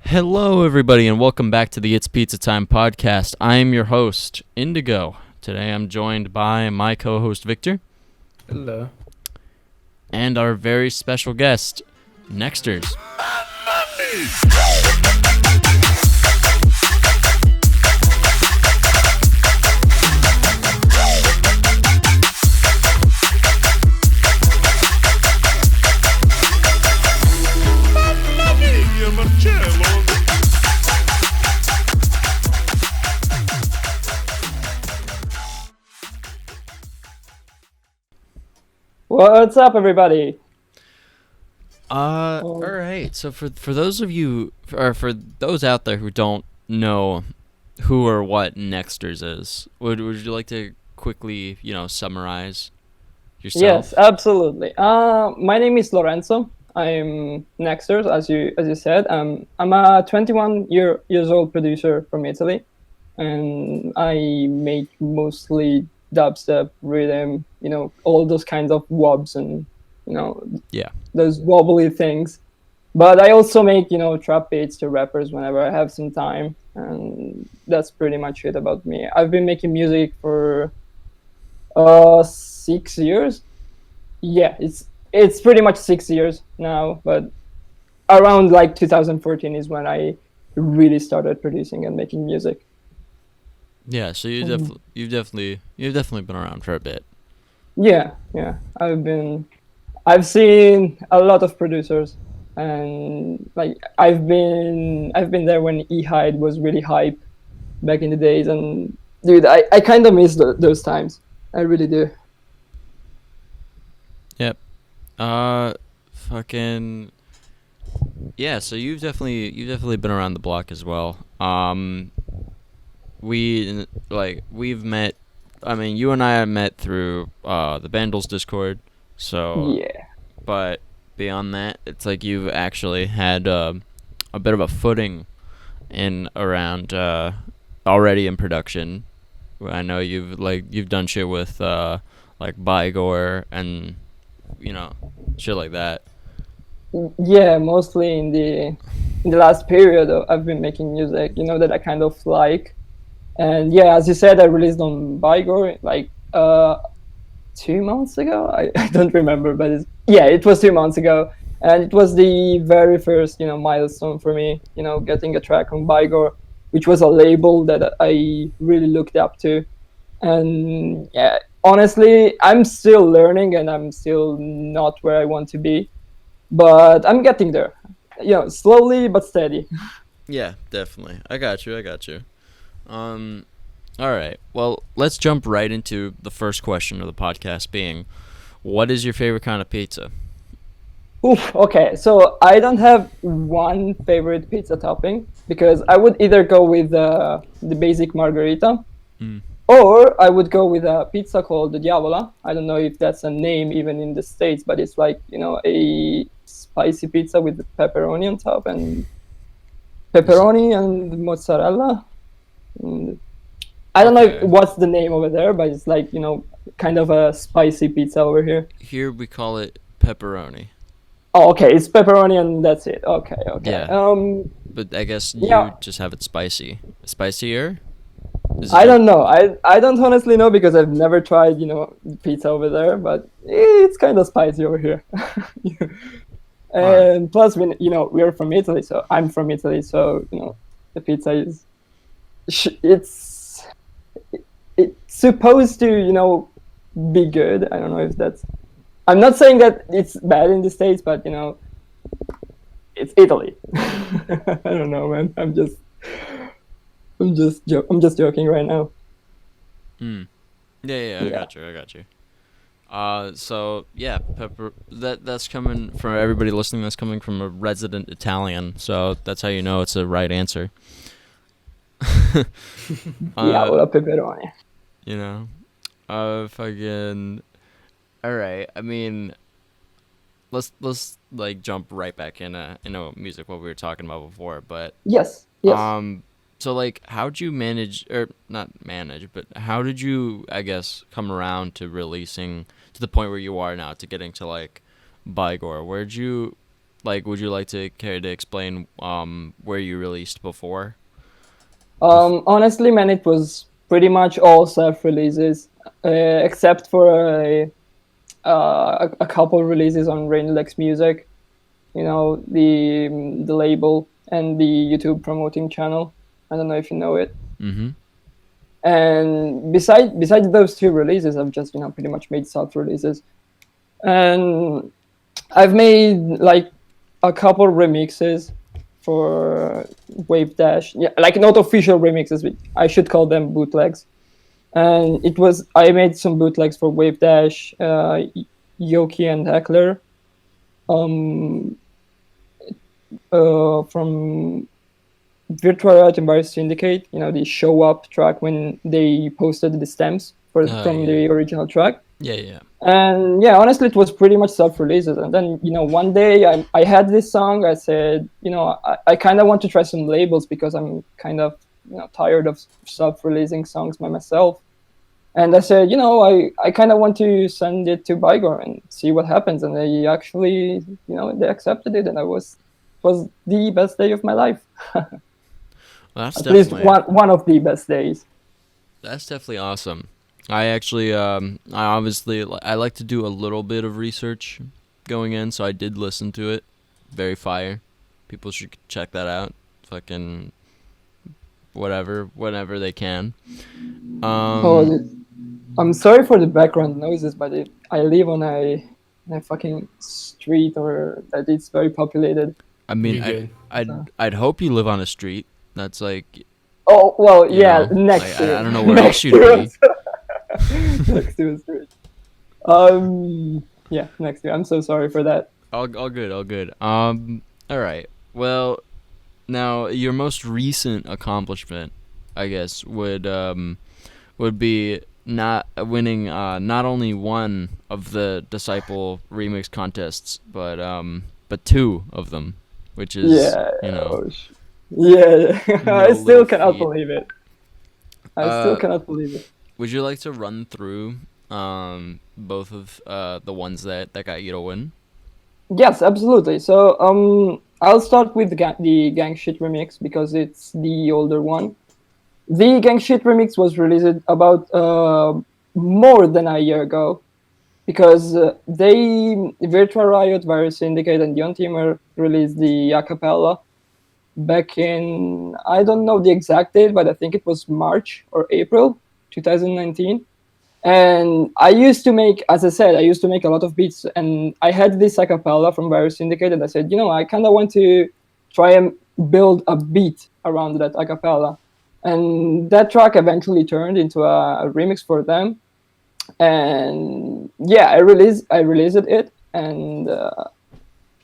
Hello, everybody, and welcome back to the It's Pizza Time podcast. I am your host, iNDiGO. Today I'm joined by my co-host, Victor. Hello. And our very special guest, Nextars. What's up, everybody? All right. So for those of you, or for those out there who don't know who or what Nextars is, would you like to quickly, summarize yourself? Yes, absolutely. My name is Lorenzo. I'm Nextars, as you said. I'm a 21 years old producer from Italy, and I make mostly dubstep, rhythm, all those kinds of wobs and Yeah. those wobbly things. But I also make trap beats to rappers whenever I have some time, and that's pretty much it about me. I've been making music for 6 years. Yeah, it's pretty much 6 years now, but around like 2014 is when I really started producing and making music. Yeah. So you've definitely been around for a bit. Yeah. I've seen a lot of producers, and like I've been there when E-Hide was really hype back in the days, and dude, I kind of miss those times. I really do. Yep. Fucking. Yeah, so you've definitely been around the block as well. We've met. I mean, you and I have met through the Bandlez Discord. So, Yeah. but beyond that, it's like you've actually had a bit of a footing in around already in production. I know you've done shit with like Bygor and shit like that. Yeah, mostly in the last period I've been making music, that I kind of like. And yeah, as you said, I released on Bygor like 2 months ago. I don't remember, but it was 2 months ago, and it was the very first milestone for me, getting a track on Bygor, which was a label that I really looked up to. And yeah, honestly, I'm still learning and I'm still not where I want to be, but I'm getting there, slowly but steady. Yeah, definitely. I got you. All right. Well, let's jump right into the first question of the podcast being, what is your favorite kind of pizza? Oof, okay, so I don't have one favorite pizza topping because I would either go with the basic margherita, or I would go with a pizza called the Diavola. I don't know if that's a name even in the States, but it's like, a spicy pizza with pepperoni on top and pepperoni and mozzarella. I don't Okay. know what's the name over there, but it's like, kind of a spicy pizza over here. Here we call it pepperoni. Oh, okay, it's pepperoni and that's it. Okay. Yeah. But I guess you Yeah. just have it spicy. Spicier? Is it I don't know. I don't honestly know because I've never tried, pizza over there, but it's kind of spicy over here. And plus, we're from Italy, so I'm from Italy, so the pizza is it's supposed to be good. I don't know if that's. I'm not saying that it's bad in the States, but it's Italy. I don't know, man. I'm just joking right now. Yeah, I got you. So yeah, that's coming from everybody listening. That's coming from a resident Italian, so that's how you know it's a right answer. Diavola pepperoni. Fucking. All right. I mean, let's like jump right back into music, what we were talking about before. But Yes. so like, how'd you manage, or not manage, but how did you, I guess, come around to releasing to the point where you are now, to getting to like Bygor? Where'd you like, would you like to care to explain where you released before? Honestly, man, it was pretty much all self-releases, except for a couple releases on Rainlex Music, the label and the YouTube promoting channel. I don't know if you know it. Mm-hmm. And besides those two releases, I've just pretty much made self-releases, and I've made like a couple remixes for Wave Dash. Yeah, like not official remixes, but I should call them bootlegs. And I made some bootlegs for Wave Dash, Yoki and Heckler, from Virtual Riot and Virus Syndicate. The show up track when they posted the stems from the original track. Yeah. And yeah, honestly, it was pretty much self-releases. And then one day I had this song. I said, I kind of want to try some labels because I'm kind of tired of self-releasing songs by myself. And I said, I kind of want to send it to Bygor and see what happens. And they actually, they accepted it, and it was the best day of my life. Well, that's At least one of the best days. That's definitely awesome. I actually, I like to do a little bit of research going in, so I did listen to it. Very fire. People should check that out. Fucking whenever they can. I'm sorry for the background noises, but I live on a fucking street or that it's very populated. I mean, I'd hope you live on a street that's like. Oh well, yeah, next to it. I don't know where else you'd be. Next to a street. Yeah, next to it. I'm so sorry for that. All good. All right. Well, now your most recent accomplishment, I guess, would be not winning not only one of the Disciple remix contests, but two of them, which is yeah. I still cannot feat. believe it. I still cannot believe it. Would you like to run through both of the ones that got you to win? Yes, absolutely. So I'll start with the Gang Shit remix because it's the older one. The Gang Shit remix was released about more than a year ago because Virtual Riot, Virus Syndicate, and Yon Teamer released the acapella back in, I don't know the exact date, but I think it was March or April 2019. And I used to make, as I said, a lot of beats, and I had this acapella from Virus Syndicate, and I said, I kind of want to try and build a beat around that acapella. And that track eventually turned into a remix for them. And yeah, I released it, and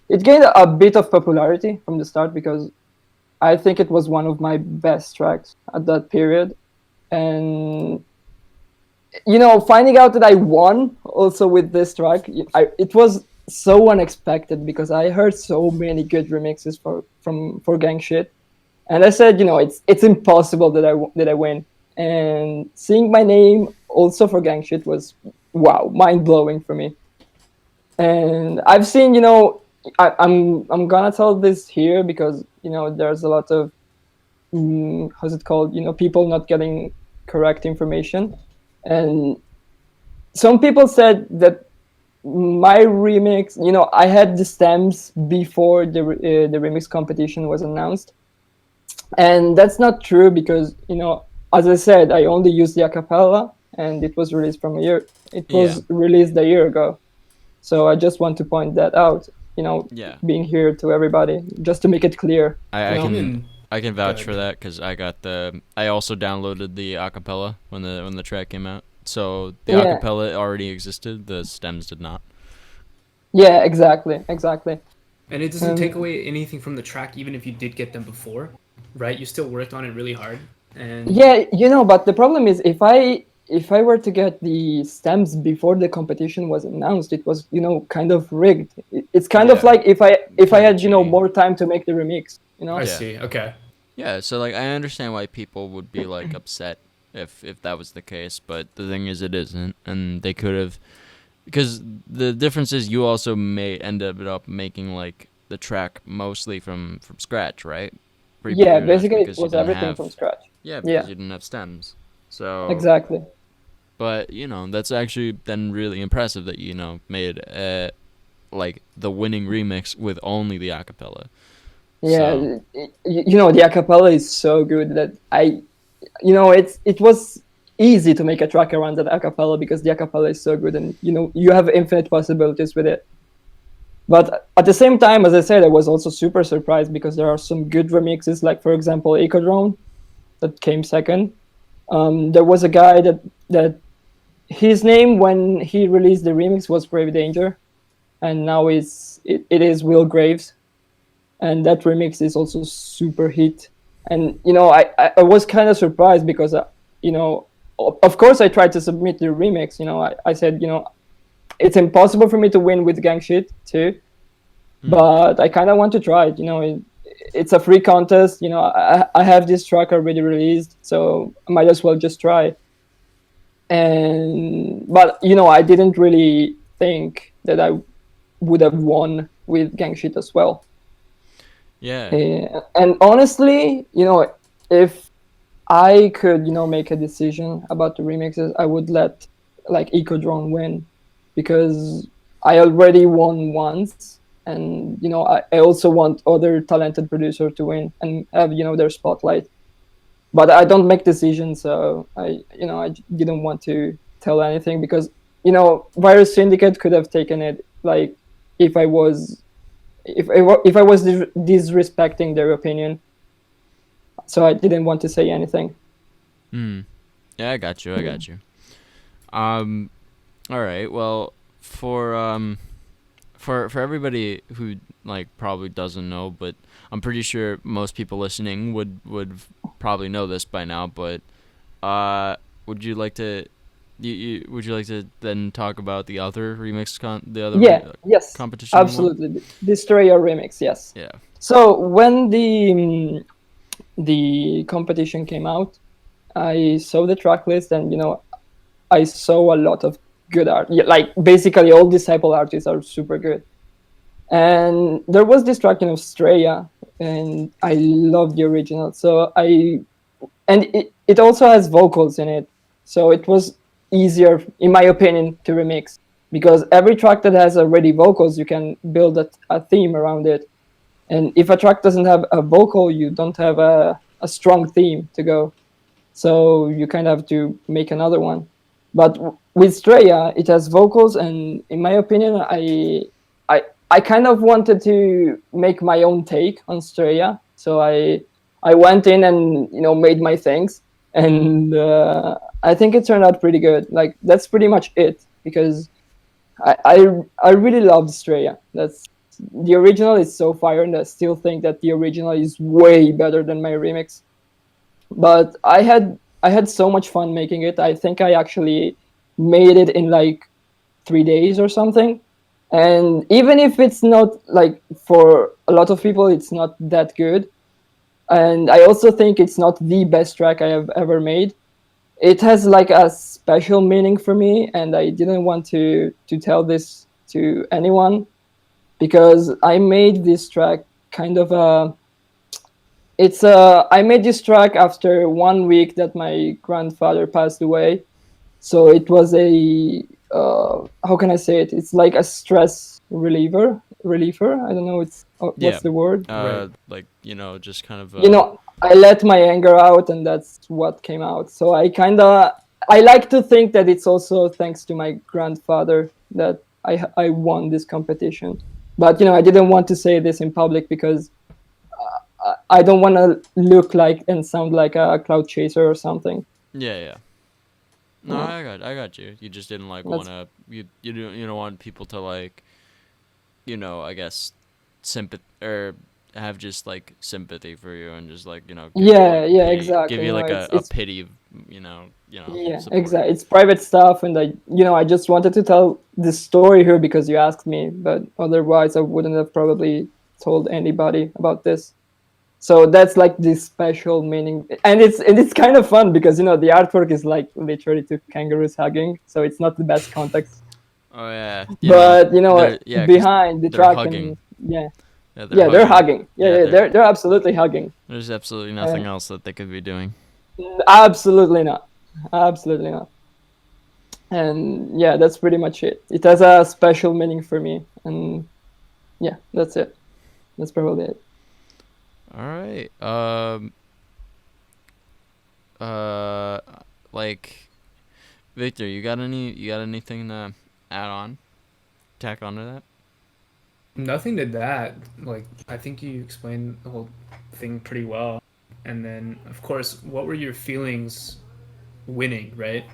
it gained a bit of popularity from the start because I think it was one of my best tracks at that period. And finding out that I won also with this track, it was so unexpected because I heard so many good remixes for Gang Shit, and I said, it's impossible that I win. And seeing my name also for Gang Shit was mind blowing for me. And I've seen, I'm gonna tell this here because there's a lot of how's it called? People not getting correct information. And some people said that my remix, I had the stems before the remix competition was announced, and that's not true because as I said, I only used the acapella, and it was released released a year ago. So I just want to point that out. Being here to everybody, just to make it clear. I can vouch for that because I also downloaded the acapella when the track came out. So the acapella already existed, the stems did not. Yeah, exactly. And it doesn't take away anything from the track, even if you did get them before, right? You still worked on it really hard. And yeah, but the problem is if I were to get the stems before the competition was announced, it was kind of rigged. It's kind of like if I had more time to make the remix. I see. Okay. Yeah, so like I understand why people would be like upset if that was the case, but the thing is it isn't, and they could have, because the difference is you also may end up making like the track mostly from scratch, right? Yeah, Pretty much basically it because you was didn't everything have from scratch. yeah, Yeah, because you didn't have stems. So, exactly. but that's actually then really impressive that made like the winning remix with only the acapella. Yeah, So, the acapella is so good that it was easy to make a track around that acapella because the acapella is so good, and you have infinite possibilities with it. But at the same time, as I said, I was also super surprised because there are some good remixes, like for example, Ecodrone that came second. There was a guy that his name when he released the remix was Brave Danger, and now it is Will Graves, and that remix is also super hit. And I was kind of surprised because of course I tried to submit the remix. I said it's impossible for me to win with gang shit too, but I kind of want to try it. It's a free contest. I have this track already released, so I might as well just try. But I didn't really think that I would have won with gang shit as well. yeah. And honestly, if I could, make a decision about the remixes, I would let like Ecodrone win because I already won once, and I also want other talented producer to win and have their spotlight. But I don't make decisions, so I didn't want to tell anything because Virus Syndicate could have taken it like if I was if I was disrespecting their opinion, so I didn't want to say anything. Yeah, I got you. I got you. All right. Well, for everybody who like probably doesn't know, but I'm pretty sure most people listening would probably know this by now. But would you like to would you like to then talk about the other Yes, competition? absolutely. Destroy Your remix, yes. Yeah. So when the competition came out, I saw the track list, and I saw a lot of good art. Yeah, like basically all Disciple artists are super good. And there was this track, Straya, and I love the original. And it also has vocals in it, so it was easier, in my opinion, to remix because every track that has already vocals, you can build a theme around it. And if a track doesn't have a vocal, you don't have a strong theme to go. So you kind of have to make another one. But with Straya, it has vocals, and in my opinion, I kind of wanted to make my own take on Straya. So I went in and made my things, and I think it turned out pretty good. Like that's pretty much it because I really love Straya. That's the original is so fire, and I still think that the original is way better than my remix. But I had so much fun making it. I think I actually made it in like 3 days or something. And even if it's not like for a lot of people, it's not that good. And I also think it's not the best track I have ever made. It has like a special meaning for me, and I didn't want to tell this to anyone because I made this track kind of I made this track after 1 week that my grandfather passed away. So it was how can I say it? It's like a stress reliever. I don't know. What's the word? Right. Like just kind of. I let my anger out, and that's what came out. So I like to think that it's also thanks to my grandfather that I won this competition. But I didn't want to say this in public because I don't want to look like and sound like a cloud chaser or something. Yeah. No, Yeah. I got you. You just didn't like That's- wanna you don't want people to like, I guess, sympathy or have just like sympathy for you and just like Exactly. give you like a it's pity, yeah, support. exactly. It's private stuff, and I just wanted to tell this story here because you asked me, but otherwise I wouldn't have probably told anybody about this. So that's like this special meaning, and it's kind of fun because the artwork is like literally two kangaroos hugging, so it's not the best context. Oh yeah, But they're- yeah, 'cause behind the they're track, hugging. and yeah, Yeah, Yeah, they're hugging. Yeah, they're absolutely hugging. There's absolutely nothing else that they could be doing. Absolutely not. Absolutely not. And yeah, that's pretty much it. It has a special meaning for me, and yeah, that's it. That's probably it. All right. Like, Victor, you got anything to add on? Tack onto that? Nothing to that. Like, I think you explained the whole thing pretty well. And then, of course, what were your feelings winning, right?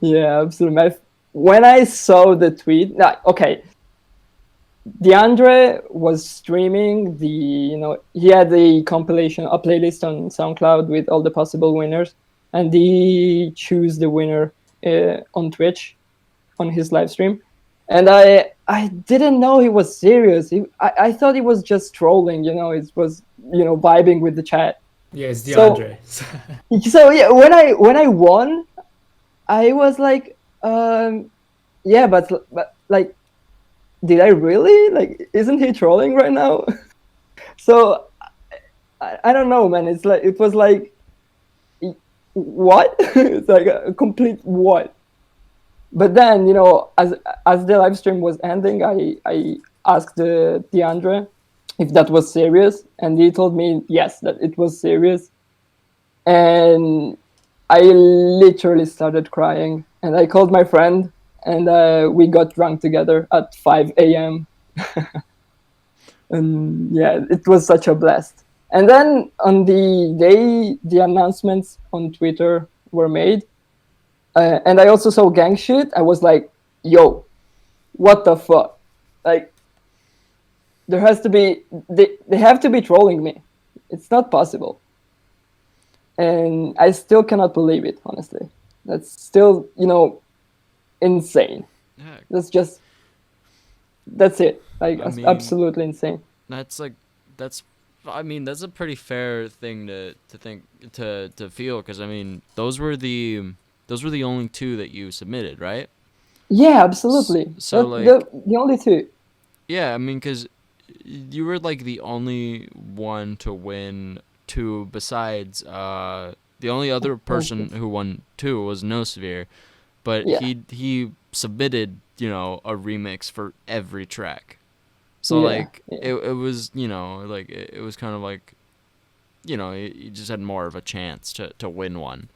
Yeah, absolutely. When I saw the tweet, okay, DeAndre was streaming he had the compilation, a playlist on SoundCloud with all the possible winners, and he chose the winner on Twitch on his live stream. And I didn't know he was serious. I thought he was just trolling, it was, vibing with the chat. Yeah, it's DeAndre. So yeah, when I won, I was like, yeah, but like, did I really? Like, isn't he trolling right now? So I don't know, man. It was like, what? It's like a complete what? But then, as the live stream was ending, I asked DeAndre if that was serious, and he told me yes, that it was serious. And I literally started crying, and I called my friend, and we got drunk together at 5 a.m. And yeah, it was such a blast. And then on the day the announcements on Twitter were made, and I also saw gang shit, I was like, yo, what the fuck? Like, there has to be, they have to be trolling me. It's not possible. And I still cannot believe it, honestly. That's still, insane. Yeah. That's it. Like, absolutely insane. That's a pretty fair thing to think, to feel, because I mean, those were the only two that you submitted, right? Yeah, absolutely. So like the only two. Yeah, I mean, because you were like the only one to win two, besides the only other person who won two was No Severe, but Yeah. he submitted a remix for every track. So it was like it was kind of like you just had more of a chance to win one,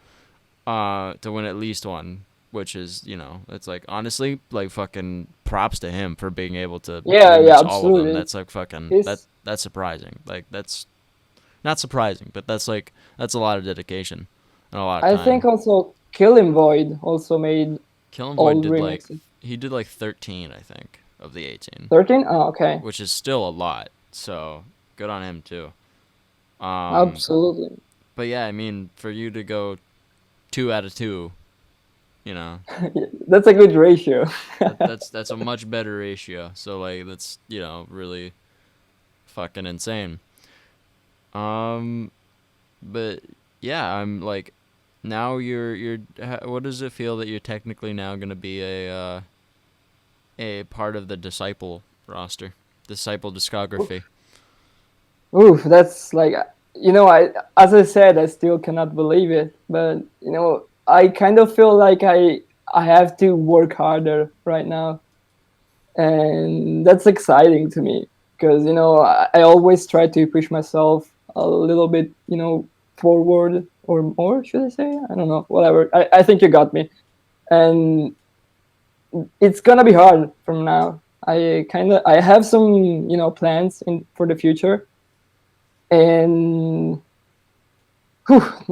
to win at least one, which is it's like, honestly, like, fucking props to him for being able to remix all of them. That's like fucking that's surprising. Like, that's not surprising, but that's a lot of dedication and a lot of time. I think also Killing Void also made Killing all Void did remixes. he did like 13, I think, of the 18. 13? Oh, okay. Which is still a lot, so good on him too. Absolutely. But yeah, I mean, for you to go 2 out of 2, that's a good ratio. that's a much better ratio. So like, that's really fucking insane. But yeah, I'm like, now you're what does it feel that you're technically now gonna be a part of the Disciple roster, Disciple discography? Oof, that's like, as I said, I still cannot believe it, but I kind of feel like I have to work harder right now, and that's exciting to me, because I always try to push myself a little bit, forward, or more, should I say? I don't know, whatever. I think you got me. And it's gonna be hard from now. I have some plans for the future, and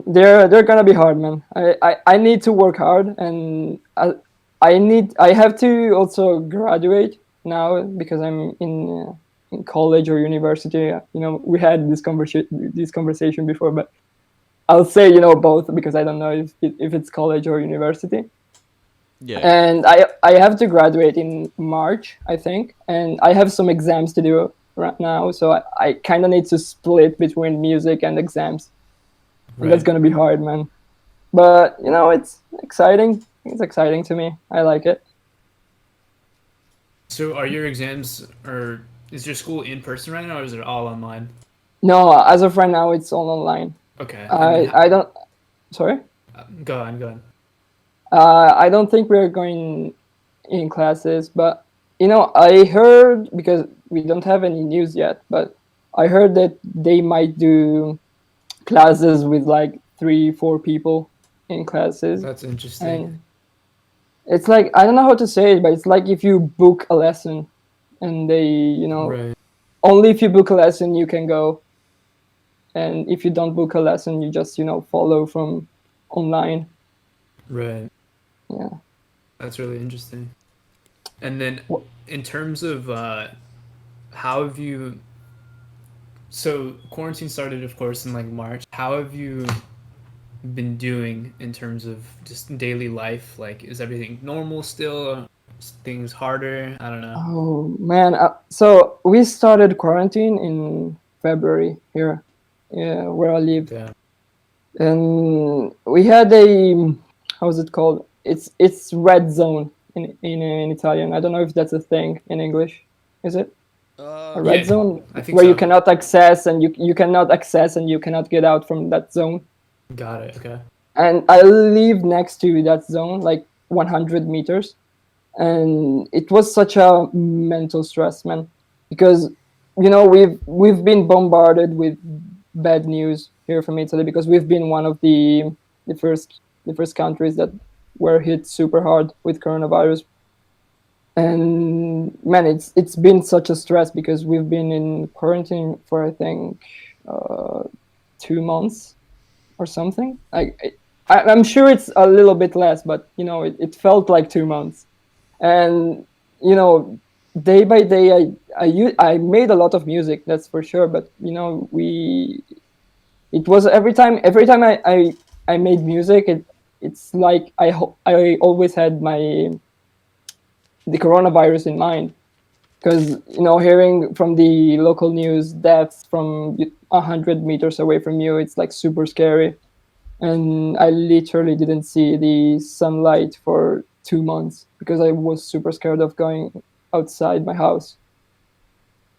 they're gonna be hard, man. I need to work hard, and I have to also graduate now, because I'm in college or university. We had this conversation before, but I'll say both, because I don't know if it's college or university. Yeah. And I have to graduate in March, I think, and I have some exams to do right now, so I kind of need to split between music and exams. Right. And that's gonna be hard, man. But it's exciting. It's exciting to me. I like it. So are your exams, or is your school in person right now, or is it all online? No, as of right now, it's all online. Okay, and then I don't. Sorry. go on, go on. I don't think we're going in classes, but I heard, because we don't have any news yet, but I heard that they might do classes with like 3 4 people in classes. That's interesting. And it's like, I don't know how to say it, but it's like if you book a lesson and they, Right, only if you book a lesson you can go, and if you don't book a lesson you just follow from online. right. Yeah. That's really interesting. And then, Wh- in terms of how have you? So quarantine started, of course, in like March. How have you been doing in terms of just daily life? Like, is everything normal still? Is things harder? I don't know. Oh man, so we started quarantine in February here, yeah, where I live. Yeah. And we had a, how's it called, it's red zone in Italian. I don't know if that's a thing in English. Is it a red Yeah, zone I think where you so. cannot access, and you cannot access and you cannot get out from that zone? Got it. Okay. And I live next to that zone, like 100 meters. And it was such a mental stress, man, because we've been bombarded with bad news here from Italy, because we've been one of the first countries that were hit super hard with coronavirus. And man, it's been such a stress, because we've been in quarantine for, I think, 2 months or something. I'm sure it's a little bit less, but it felt like 2 months. And day by day, I made a lot of music, that's for sure. But we it was every time I made music, it's like I always had the coronavirus in mind, because hearing from the local news deaths from 100 meters away from you, it's like super scary. And I literally didn't see the sunlight for 2 months, because I was super scared of going outside my house.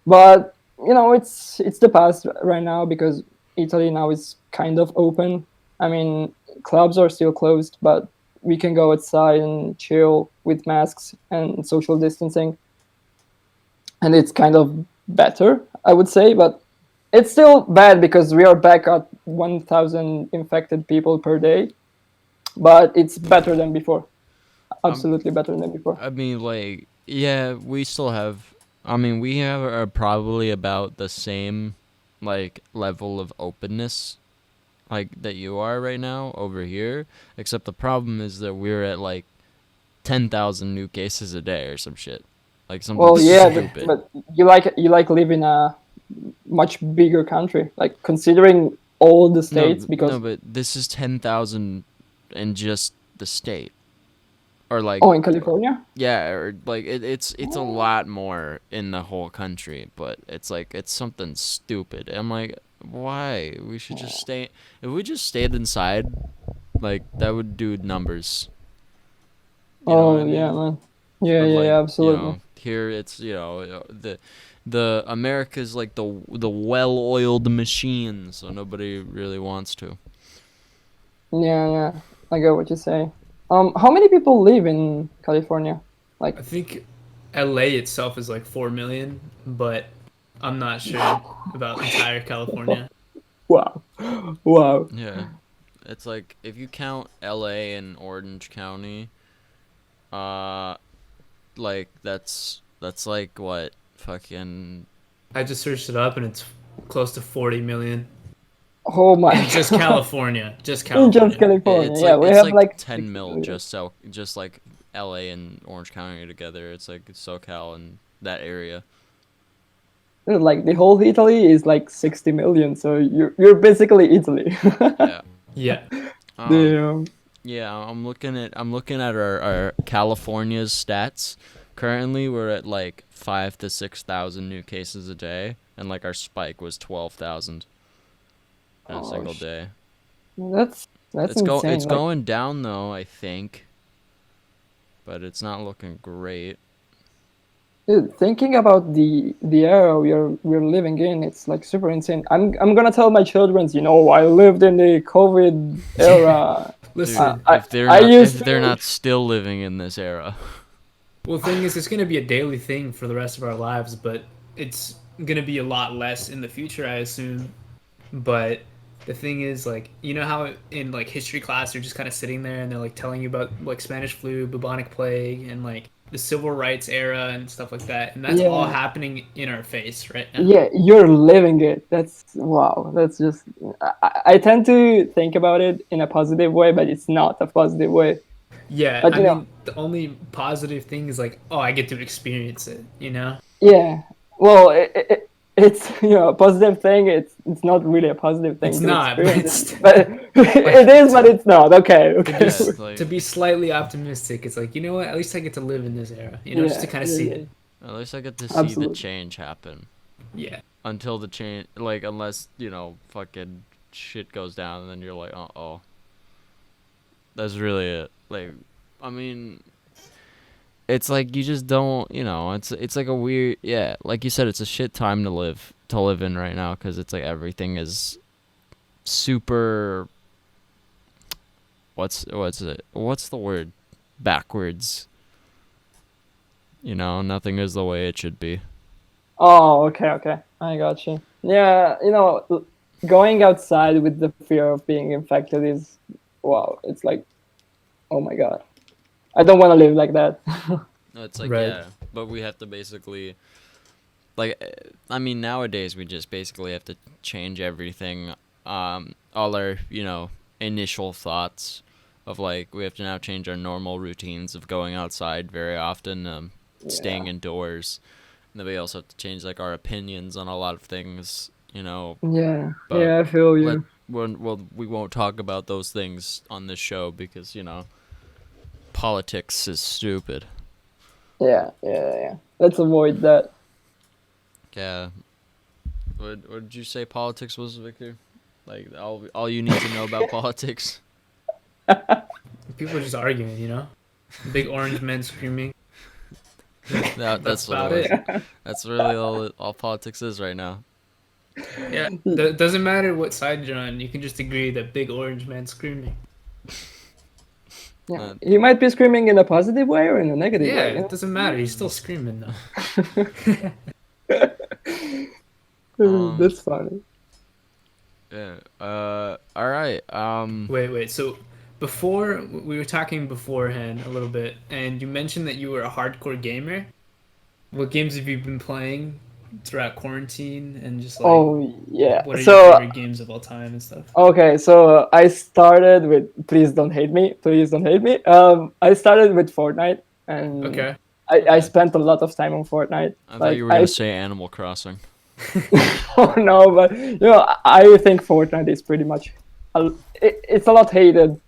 But it's the past right now, because Italy now is kind of open. I mean, clubs are still closed, but we can go outside and chill with masks and social distancing, and it's kind of better, I would say. But it's still bad, because we are back at 1,000 infected people per day. But it's better than before. Um, Absolutely better than before. I mean, like, yeah, we still have. I mean, we have are probably about the same, like, level of openness, like that you are right now over here. Except the problem is that we're at like 10,000 new cases a day or some shit, like something Well, yeah, stupid. but you like live in a much bigger country, like considering all the No, states, no, because but this is 10,000 in just the state, or like, oh, in California. yeah, or like it's a lot more in the whole country, but it's like it's something stupid. I'm like, why? We should just stay. If we just stayed inside, like that would do numbers. You know what I Oh yeah, mean? man. Yeah, But yeah, like, yeah, absolutely. here it's the America's like the well-oiled machine, so nobody really wants to. Yeah, yeah, I get what you say. How many people live in California? I Like, think LA itself is like 4 million, but I'm not sure about entire California. wow, wow. Yeah, it's like if you count L.A. and Orange County, uh, like that's like what fucking I just searched it up and it's close to 40 million Oh my in just god. California. Just In just California. California, yeah, we it's have like like 10 60 mil million. just like L.A. and Orange County together. It's like SoCal and that area. Like the whole Italy is like 60 million, so you're basically Italy. Yeah. Yeah. Um. Damn. Yeah. I'm looking at our California's stats. Currently, we're at like 5 to 6,000 new cases a day, and like our spike was 12,000 in a Oh, single day. that's It's insane. Like, going down though, I think, but it's not looking great. Dude, thinking about the era we're living in, it's like super insane. I'm gonna tell my children, I lived in the COVID era. Dude, Listen, I if they're I not used if they're to. not still living in this era. well, the thing is, it's gonna be a daily thing for the rest of our lives, but it's gonna be a lot less in the future, I assume. But the thing is, like, you know how in like history class you're just kind of sitting there and they're like telling you about like Spanish flu, bubonic plague, and like the civil rights era and stuff like that, and that's all Yeah, happening in our face right now. yeah, you're living it. That's wow. That's just. I tend to think about it in a positive way, but it's not a positive way. Yeah, But I mean, the only positive thing is like, oh, I get to experience it, you know? yeah. Well, it's a positive thing. It's not really a positive It's thing to not, but experience it's it, but it is, but to, it's not. Okay, to be okay. Yeah, like to be slightly optimistic. It's like, you know what? At least I get to live in this era, just Yeah, to kind of yeah, see yeah. it. at least I get to see the Absolutely. change happen. Yeah. Until the change, like unless fucking shit goes down, and then you're like, oh, that's really it. Like, I mean, it's like you just don't, it's like a weird, yeah, like you said, it's a shit time to live in right now because it's like everything is super. What's the word? Backwards. Nothing is the way it should be. Oh, okay, okay. I got you. Yeah, going outside with the fear of being infected is wow. It's like, oh my god, I don't want to live like that. No, it's like, Right. yeah, but we have to basically, like, I mean, nowadays we just basically have to change everything. All our, initial thoughts of like we have to now change our normal routines of going outside very often, staying Yeah, indoors. And then we also have to change like our opinions on a lot of things. yeah, But yeah. I feel let you. we won't talk about those things on this show because politics is stupid. Yeah, yeah, yeah. Let's avoid that. Yeah. What did you say politics was, Victor? Like all you need to know about politics? People are just arguing, Big orange men screaming. That's That's what it about was. it. That's really all politics is right now. Yeah. Doesn't matter what side you're on. You can just agree that big orange man screaming. Yeah, Uh, he might be screaming in a positive way or in a negative Yeah, way. it doesn't matter. He's still screaming though. um. That's funny. Yeah. All right. Wait. So before we were talking beforehand a little bit, and you mentioned that you were a hardcore gamer. What games have you been playing throughout quarantine, and just like Oh yeah. what are your So favorite games of all time and stuff? okay, so I started with please don't hate me, please don't hate me. I started with Fortnite, and Okay. I Okay. spent a lot of time on Fortnite. I thought Like you were gonna say Animal Crossing. oh no, but I think Fortnite is pretty much it's a lot hated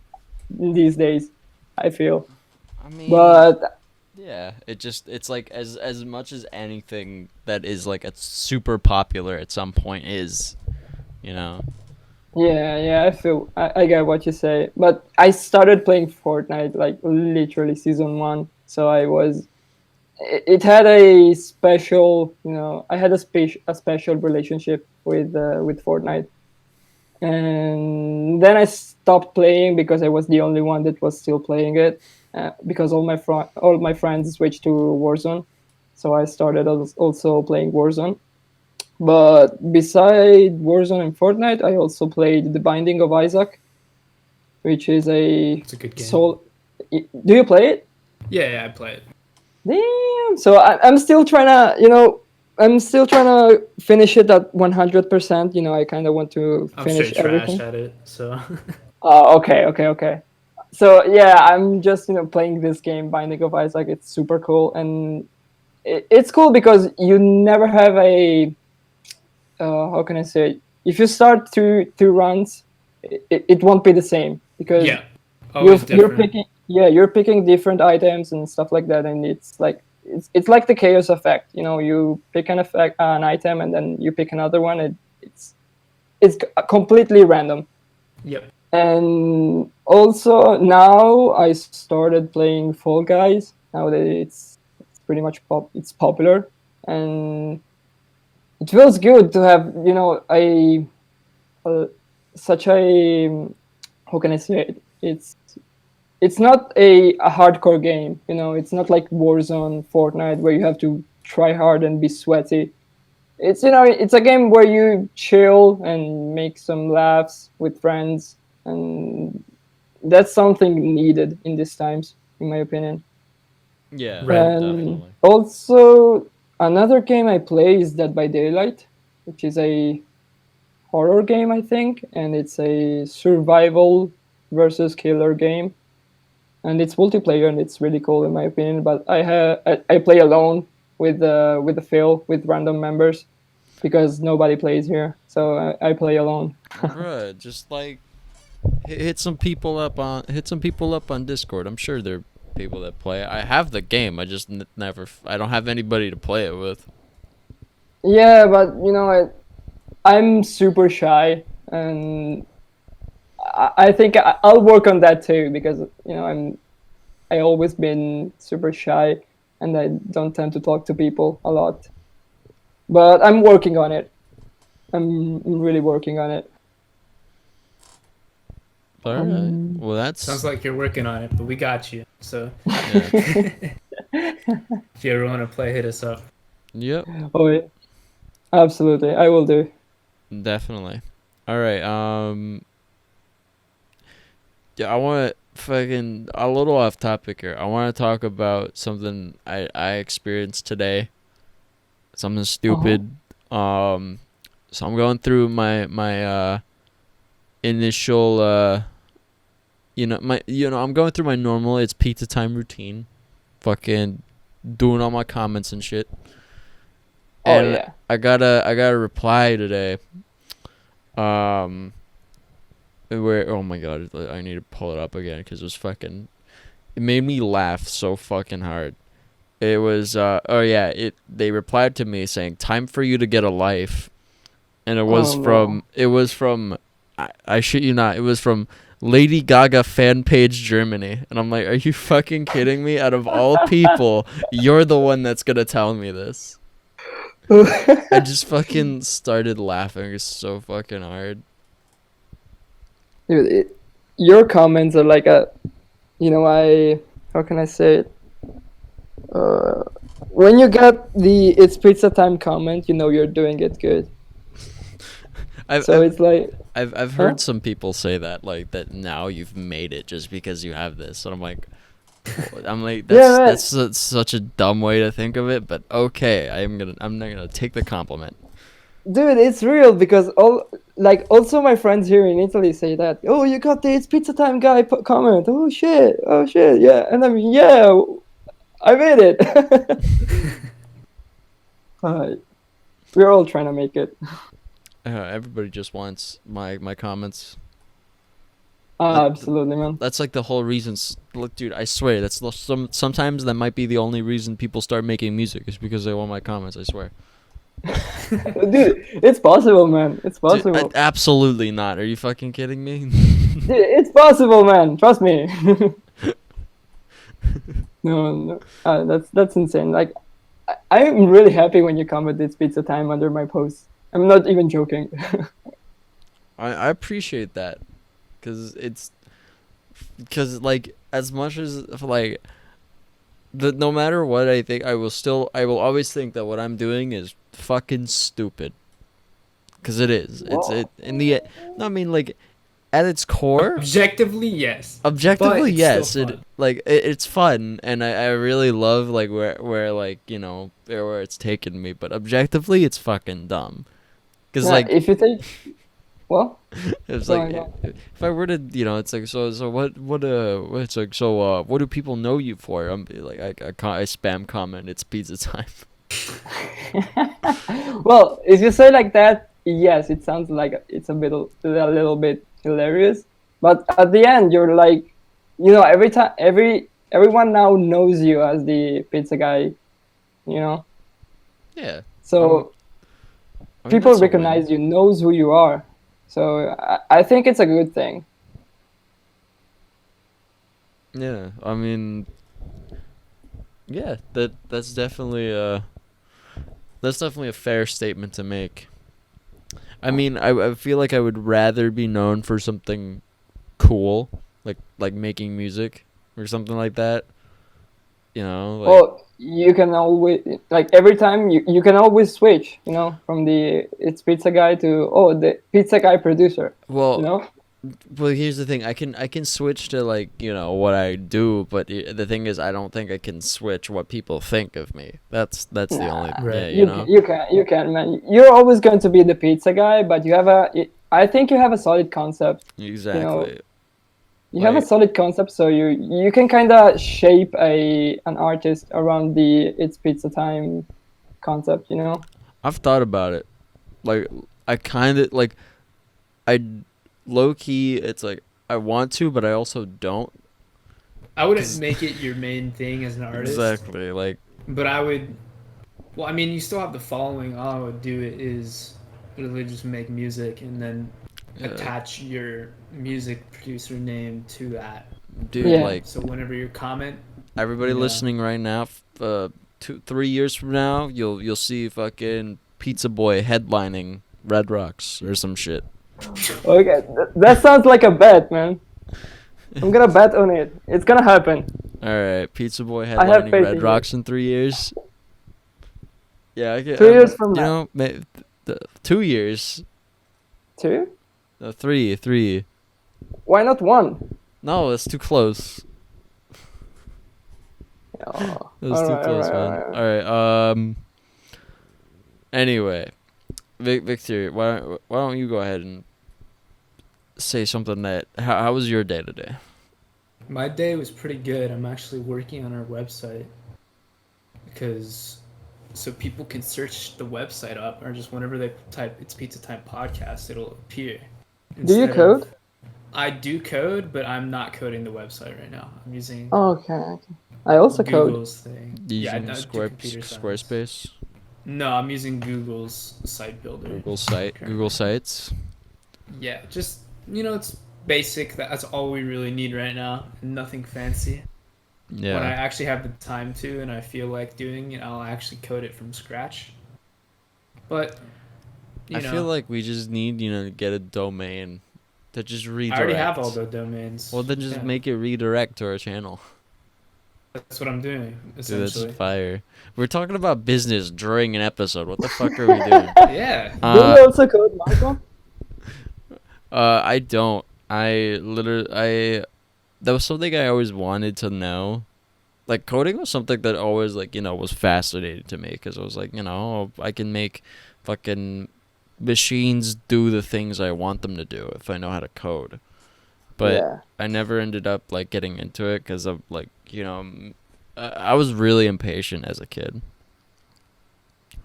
these days. I feel, I mean, but yeah. It's like as much as anything that is like a super popular at some point is, you know. yeah, I get what you say. But I started playing Fortnite like literally season one, so it had a special, I had a special relationship with Fortnite, and then I stopped playing because I was the only one that was still playing it, because all my friends switched to Warzone, so I started also playing Warzone. But beside Warzone and Fortnite, I also played The Binding of Isaac, which is a It's a good game. soul. Do you play it? Yeah, I play it. Damn. So I'm still trying to, I'm still trying to finish it at 100%. I kind of want to I'm finish straight trash everything. at it, so Okay, okay, okay. So yeah, I'm just playing this game, Binding of Isaac. It's super cool, and it's cool because you never have a how can I say it? If you start two runs, it won't be the same because yeah, always you're different. picking different items and stuff like that, and it's like the chaos effect. You pick an item, and then you pick another one. It's completely random. Yep. And also now I started playing Fall Guys. Now that pretty much it's popular, and it feels good to have a such a how can I say it? It's not a hardcore game, It's not like Warzone, Fortnite, where you have to try hard and be sweaty. It's a game where you chill and make some laughs with friends, and that's something needed in these times, in my opinion. Yeah, Right. And definitely. also, another game I play is Dead by Daylight, which is a horror game, I think, and it's a survival versus killer game, and it's multiplayer, and it's really cool in my opinion. But I play alone with the Phil, with random members, because nobody plays here, so I play alone. Bruh, just like hit some people up on Discord. I'm sure there are people that play it. I have the game. I just never. I don't have anybody to play it with. Yeah, but I'm super shy, and I think I'll work on that too, because I always been super shy, and I don't tend to talk to people a lot. But I'm working on it. I'm really working on it. All right. Well, that's Sounds like you're working on it, but we got you. So yeah. if you ever want to play, hit us up. Yep. Oh yeah, absolutely, I will do. Definitely. All right. Yeah, I want to fucking a little off topic here. I want to talk about something I experienced today. Something stupid. So I'm going through my initial I'm going through my normal it's pizza time routine. Fucking doing all my comments and shit. Oh And yeah. I got a reply today. Where oh my god, I need to pull it up again because it made me laugh so fucking hard. It was they replied to me saying time for you to get a life, and it was from I shit you not, it was from Lady Gaga fan page Germany, and I'm like, are you fucking kidding me? Out of all people, you're the one that's gonna tell me this. I just fucking started laughing so fucking hard. Dude, your comments are like how can I say it? When you get the "It's pizza time" comment, you're doing it good. It's like I've heard some people say that, like, that now you've made it just because you have this, and I'm like that's such a dumb way to think of it, but okay, I'm not gonna take the compliment. Dude, it's real, because also my friends here in Italy say that, oh, you got the "It's pizza time" guy comment. Oh shit, yeah, and I mean, yeah, I made it. We're all trying to make it. Everybody just wants my comments. Absolutely, man. That's like the whole reason. Look, dude, I swear that's sometimes that might be the only reason people start making music is because they want my comments. I swear. Dude, it's possible, man. It's possible. Dude, absolutely not. Are you fucking kidding me? Dude, it's possible, man. Trust me. No. That's insane. Like, I'm really happy when you comment "It's pizza time" under my posts. I'm not even joking. I appreciate that, because like, as much as like no matter what I think, I will always think that what I'm doing is fucking stupid, because it is. No, I mean, like, at its core, Objectively, yes. objectively, But it's yes, still fun. it's fun, and I really love, like, where like, where it's taken me, but objectively it's fucking dumb, because like, if you take, well, it's go like, on. if I were to, it's like, so it's like, so what do people know you for? I'm like, I spam comment, it's pizza time. Well, if you say like that, yes, it sounds like it's a little bit hilarious. But at the end, you're like, everyone now knows you as the pizza guy, Yeah. So I mean, people that's a win. recognize you, knows who you are. So I think it's a good thing. Yeah, I mean, Yeah, that's definitely a fair statement to make. I mean, I feel like I would rather be known for something cool, like making music or something like that. You know, like Well, you can always like every time you can always switch, from the it's pizza guy to the pizza guy producer, you well, know. well, here's the thing. I can switch to like what I do, but the thing is, I don't think I can switch what people think of me. That's the only Nah, Right. you can, man. You're always going to be the pizza guy, but I think you have a solid concept. You know, Exactly. you have a Like solid concept, so you can kind of shape an artist around the it's pizza time concept. I've thought about it. Like I kind of like I low key. It's like I want to, but I also don't. I wouldn't 'Cause- make it your main thing as an artist, exactly. Like but I would. Well, I mean, you still have the following. All I would do is literally just make music and then attach your music producer name to that. dude, Yeah. like So whenever you comment, everybody Yeah. listening right now, 2-3 years from now, you'll see fucking Pizza Boy headlining Red Rocks or some shit. Okay, that sounds like a bet, man. I'm gonna bet on it. It's gonna happen. All right, Pizza Boy I have headlining faith Red in you. Rocks in 3 years. Yeah, I get 2 years from you now. know, 2 years. 2? No, three. Why not 1? No, that's too close. Oh, That's too alright, close, man. alright. All right. Anyway, Victor, why don't you go ahead and say something that how was your day today? my day was pretty good. I'm actually working on our website because so people can search the website up, or just whenever they type "It's Pizza Time Podcast," it'll appear. Do you Instead of- code? I do code, but I'm not coding the website right now. I'm using Okay. I also code. Google's thing. Using I do computer science. Squarespace, No, I'm using Google's site builder. Google currently. Sites. Yeah, just it's basic. That's all we really need right now. Nothing fancy. When I Yeah, actually have the time to and I feel like doing it, I'll actually code it from scratch. But I feel like we just need to get a domain that just redirect. I already have all the domains. Well, then just Yeah, make it redirect to our channel. that's what I'm doing Dude, that's essentially. fire. We're talking about business during an episode. What the fuck are we doing? Yeah. Do you also code, Marco? I don't. That was something I always wanted to know. Like coding was something that always was fascinating to me because I was like, I can make fucking machines do the things I want them to do if I know how to code. But Yeah. I never ended up getting into it because of I was really impatient as a kid.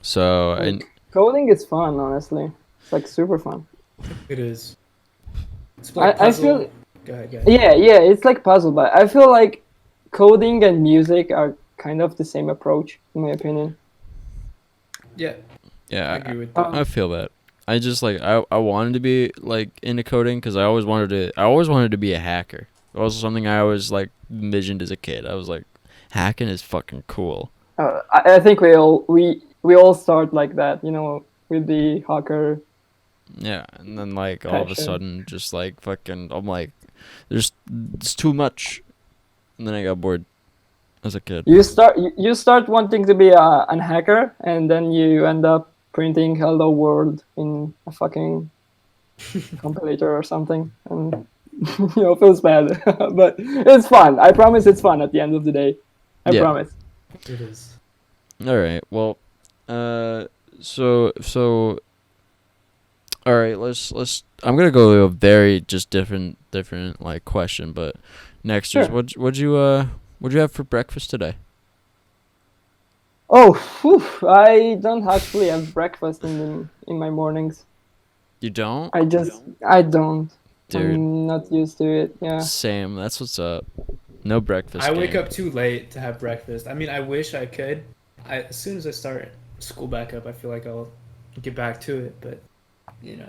So Coding is fun, honestly. It's like super fun. It is. It's like I puzzle. feel Go ahead. yeah, it's like puzzle, but I feel like coding and music are kind of the same approach, in my opinion. Yeah, I yeah, agree with that. I feel that. I just I wanted to be into coding because I always wanted to be a hacker. It was something I always envisioned as a kid. I was like, hacking is fucking cool. I think we all start like that, with the hacker. Yeah, and then all of a Passion. sudden, just fucking, I'm like, it's too much, and then I got bored as a kid. You start wanting to be an hacker, and then you end up printing "Hello World" in a fucking compilator or something, and feels bad, but it's fun. I promise, it's fun at the end of the day. I Yeah. promise. It is. All right, well, so all right, let's. I'm gonna go to a very just different question, but Nextars, Sure. what'd you have for breakfast today? Oh, whew, I don't actually have breakfast in my mornings. You don't, I don't. dude. I'm not used to it. Yeah. Same. That's what's up. No breakfast. I wake gang. up too late to have breakfast. I mean, I wish I could. As soon as I start school back up, I feel like I'll get back to it. But When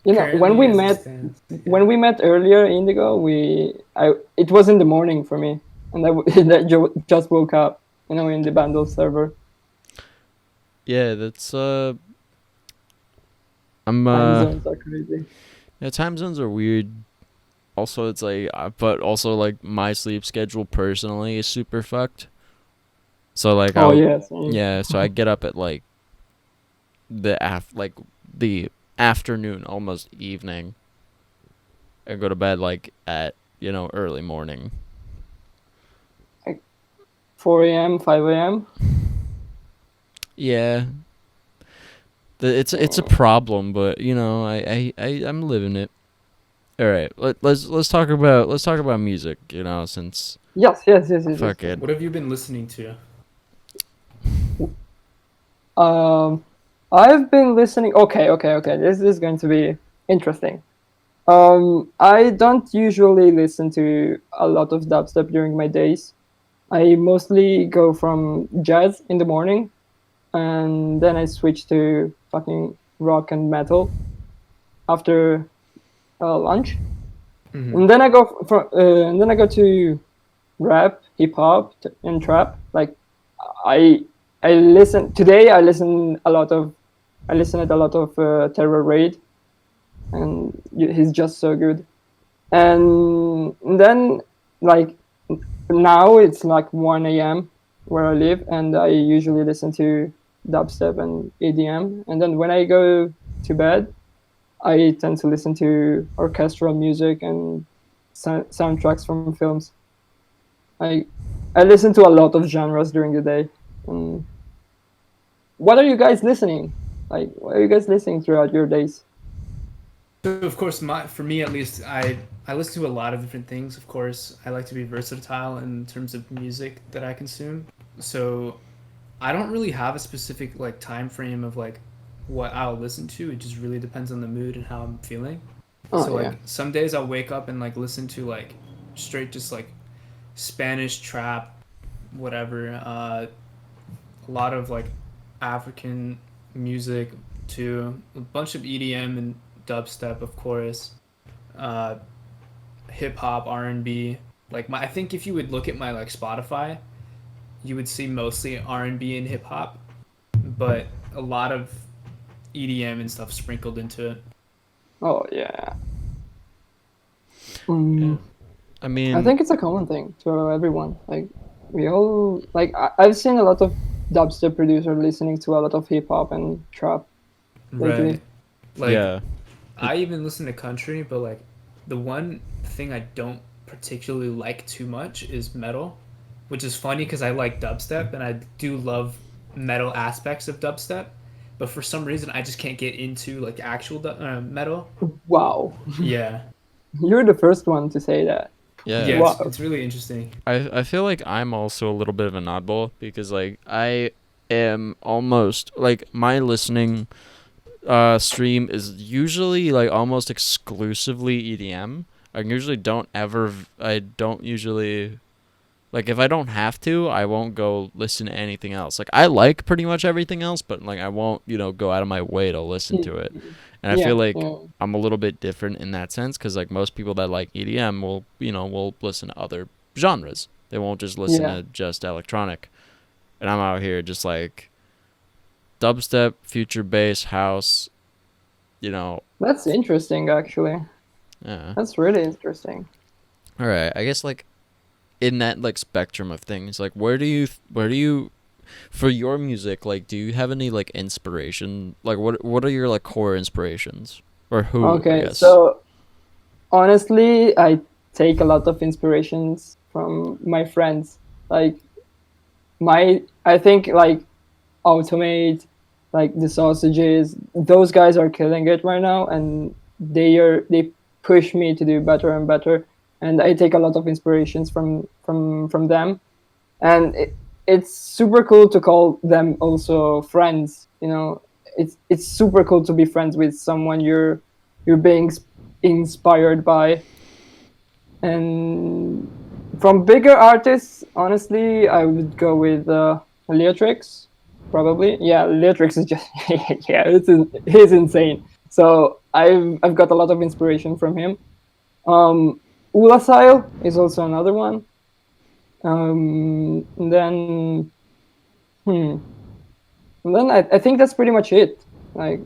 we currently, as it met stands, when we met earlier, Indigo, it was in the morning for me, and I just woke up. in the Bandlez server. Yeah, that's Time zones are crazy. yeah, time zones are weird. Also, it's like, but also like my sleep schedule personally is super fucked. So like Oh I'll yes. yeah, so I get up at like the afternoon, almost evening, and go to bed like at early morning. 4 a.m., 5 a.m. Yeah, it's a problem, but I'm living it. All right, let's talk about music. Since Yes. fuck it. What have you been listening to? Um, I've been listening. Okay. This is going to be interesting. I don't usually listen to a lot of dubstep during my days. I mostly go from jazz in the morning, and then I switch to fucking rock and metal after lunch, Mm-hmm. and then I go to rap, hip hop, and trap. Like I I listen today. I listened a lot of Terror Raid, and he's just so good. And then like now it's like 1 a.m. where I live, and I usually listen to dubstep and EDM. And then when I go to bed, I tend to listen to orchestral music and soundtracks from films. I I listen to a lot of genres during the day. Um, what are you guys listening? Like, what are you guys listening throughout your days? So of course, for me at least, I listen to a lot of different things. Of course, I like to be versatile in terms of music that I consume. So I don't really have a specific like time frame of like what I'll listen to. It just really depends on the mood and how I'm feeling. Oh So like yeah, some days I'll wake up and like listen to like straight just like Spanish trap, whatever. A lot of like African music too. A bunch of EDM and dubstep, of course. Uh, Hip hop, R&B. Like I think if you would look at my like Spotify, you would see mostly R&B and hip hop, but a lot of EDM and stuff sprinkled into it. oh yeah. Yeah. Um, I I mean, think it's a common thing to everyone. Like we all like I've seen a lot of dubstep producers listening to a lot of hip hop and trap lately. Right. Like yeah. I even listen to country, but like the one thing I don't particularly like too much is metal, which is funny because I like dubstep and I do love metal aspects of dubstep, but for some reason I just can't get into like actual metal. Wow, Yeah, you're the first one to say that. Yeah. yeah, Wow. it's really interesting. I feel like I'm also a little bit of an oddball because like I am almost like my listening stream is usually like almost exclusively EDM. I don't usually like if I don't have to, I won't go listen to anything else. Like I like pretty much everything else, but like I won't, go out of my way to listen to it. And I feel Yeah, like yeah, I'm a little bit different in that sense cuz like most people that like EDM will listen to other genres. They won't just listen yeah. to just electronic. And I'm out here just like dubstep, future bass, house, you know. That's interesting, actually. Yeah. That's really interesting. All right. I guess like in that like spectrum of things, like where do you for your music, like do you have any like inspiration? Like what are your like core inspirations? Or who, I Okay, guess. so honestly, I take a lot of inspirations from my friends. Like I think like Automate, like the Sausages, those guys are killing it right now, and they push me to do better and better. And I take a lot of inspirations from them, and it's super cool to call them also friends. It's super cool to be friends with someone you're being inspired by. And from bigger artists, honestly, I would go with Leotrix, probably. Yeah, Leotrix is just yeah, he's insane. So I've got a lot of inspiration from him. Um, Ulasile is also another one. And then, hmm, and then I think that's pretty much it. Like,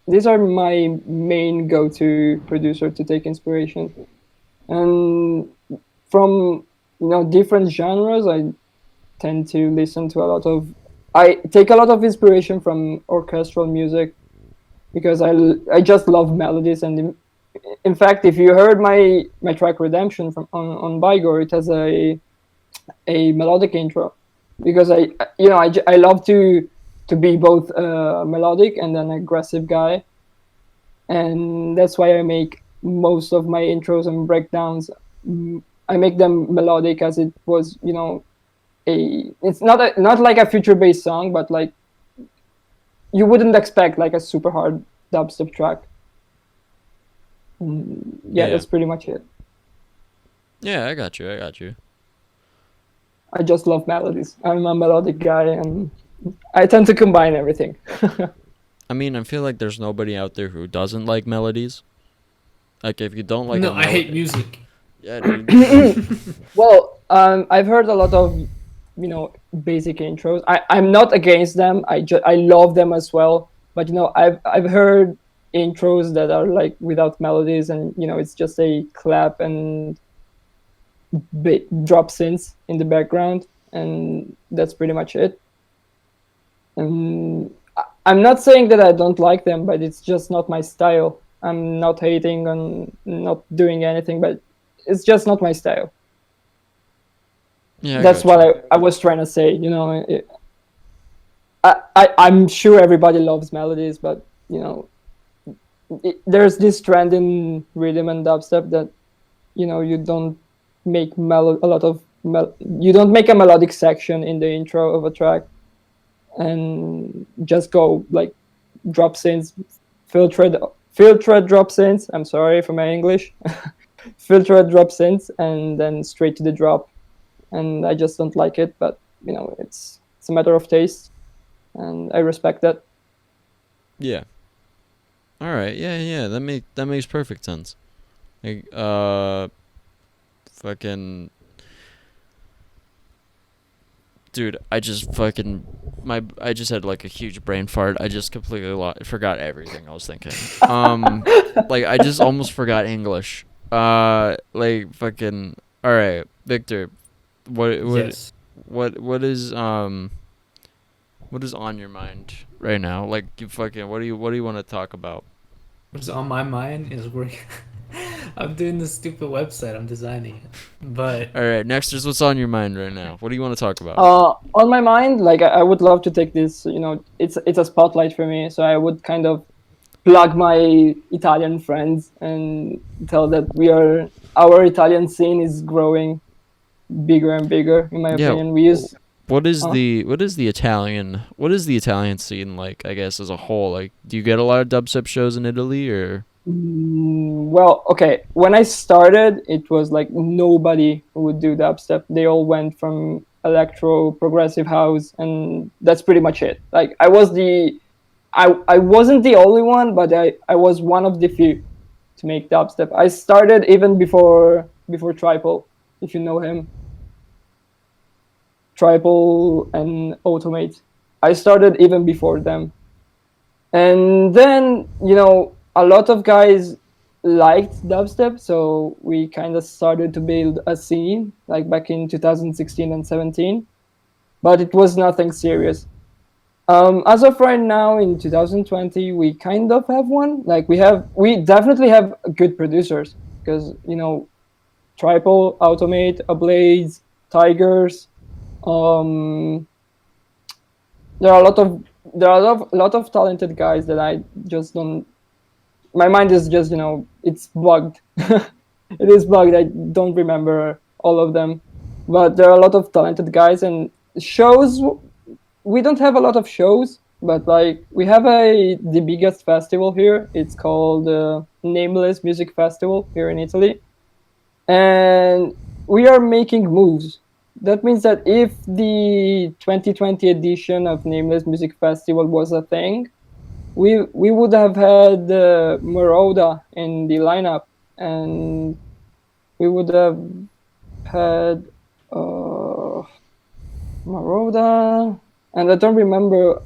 these are my main go-to producer to take inspiration. And from different genres, I tend to listen to a lot of. I take a lot of inspiration from orchestral music because I just love melodies. And in fact, if you heard my track Redemption from on Bygor, it has a melodic intro because I love to be both melodic and an aggressive guy, and that's why I make most of my intros and breakdowns. I make them melodic as it was, it's not like a future based song, but like you wouldn't expect like a super hard dubstep track. Yeah, Yeah. that's pretty much it. Yeah, I got you. I got you. I just love melodies. I'm a melodic guy, and I tend to combine everything. I mean, I feel like there's nobody out there who doesn't like melodies. Like, if you don't like No, a I hate melody, music. yeah, dude. Well, I've heard a lot of, basic intros. I'm not against them. I love them as well. But I've heard intros that are like without melodies, and it's just a clap and drop synths in the background, and that's pretty much it. And I'm not saying that I don't like them, but it's just not my style. I'm not hating on not doing anything, but it's just not my style. Yeah, I That's got what you. I was trying to say. I'm sure everybody loves melodies, but there's this trend in rhythm and dubstep that you don't make a lot of you don't make a melodic section in the intro of a track and just go like drop synths, filtered drop synths. I'm sorry for my English. Filtered drop synths and then straight to the drop, and I just don't like it. But it's a matter of taste, and I respect that. Yeah. All right. Yeah, yeah. That makes perfect sense. Like, fucking, dude. I just had like a huge brain fart. I just completely forgot everything I was thinking. Like, I just almost forgot English. Like, fucking. All right, Victor. What Yes. what is on your mind right now? Like, you fucking, what do you want to talk about? What's on my mind is working. I'm doing this stupid website I'm designing, but All right, Nexters, what's on your mind right now? What do you want to talk about? On my mind, like I would love to take this. It's a spotlight for me, so I would kind of plug my Italian friends and tell that our Italian scene is growing bigger and bigger. In my Yeah. opinion, we use. What is Huh? the Italian scene like, I guess, as a whole? Like, do you get a lot of dubstep shows in Italy, or? Well, okay. When I started, it was like nobody would do dubstep. They all went from electro, progressive house, and that's pretty much it. Like I wasn't the only one, but I was one of the few to make dubstep. I started even before Triple, if you know him. Triple and Automate. I started even before them. And then, a lot of guys liked dubstep, so we kind of started to build a scene like back in 2016 and 17, but it was nothing serious. As of right now in 2020, we kind of have one. Like we definitely have good producers because Triple, Automate, Ablaze, Tigers. Um, there are a lot of talented guys that I just don't. My mind is just it's bugged. It is bugged. I don't remember all of them, but there are a lot of talented guys and shows. We don't have a lot of shows, but like we have the biggest festival here. It's called Nameless Music Festival here in Italy, and we are making moves. That means that if the 2020 edition of Nameless Music Festival was a thing, we would have had Moroda in the lineup, and we would have had Maroda, and I don't remember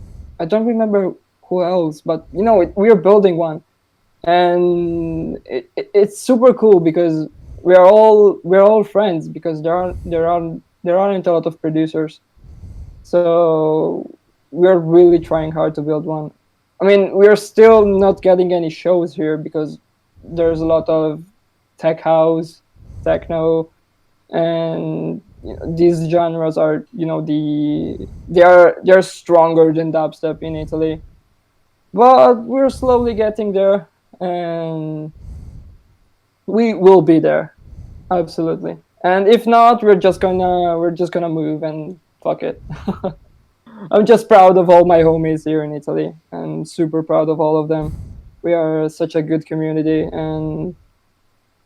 who else, but we are building one, and it's super cool because we're all friends because there aren't a lot of producers, so we're really trying hard to build one. I mean, we're still not getting any shows here because there's a lot of tech house, techno, and these genres are they are stronger than dubstep in Italy, but we're slowly getting there, and we will be there, absolutely. And if not, we're just gonna move and fuck it. I'm just proud of all my homies here in Italy. I'm super proud of all of them. We are such a good community, and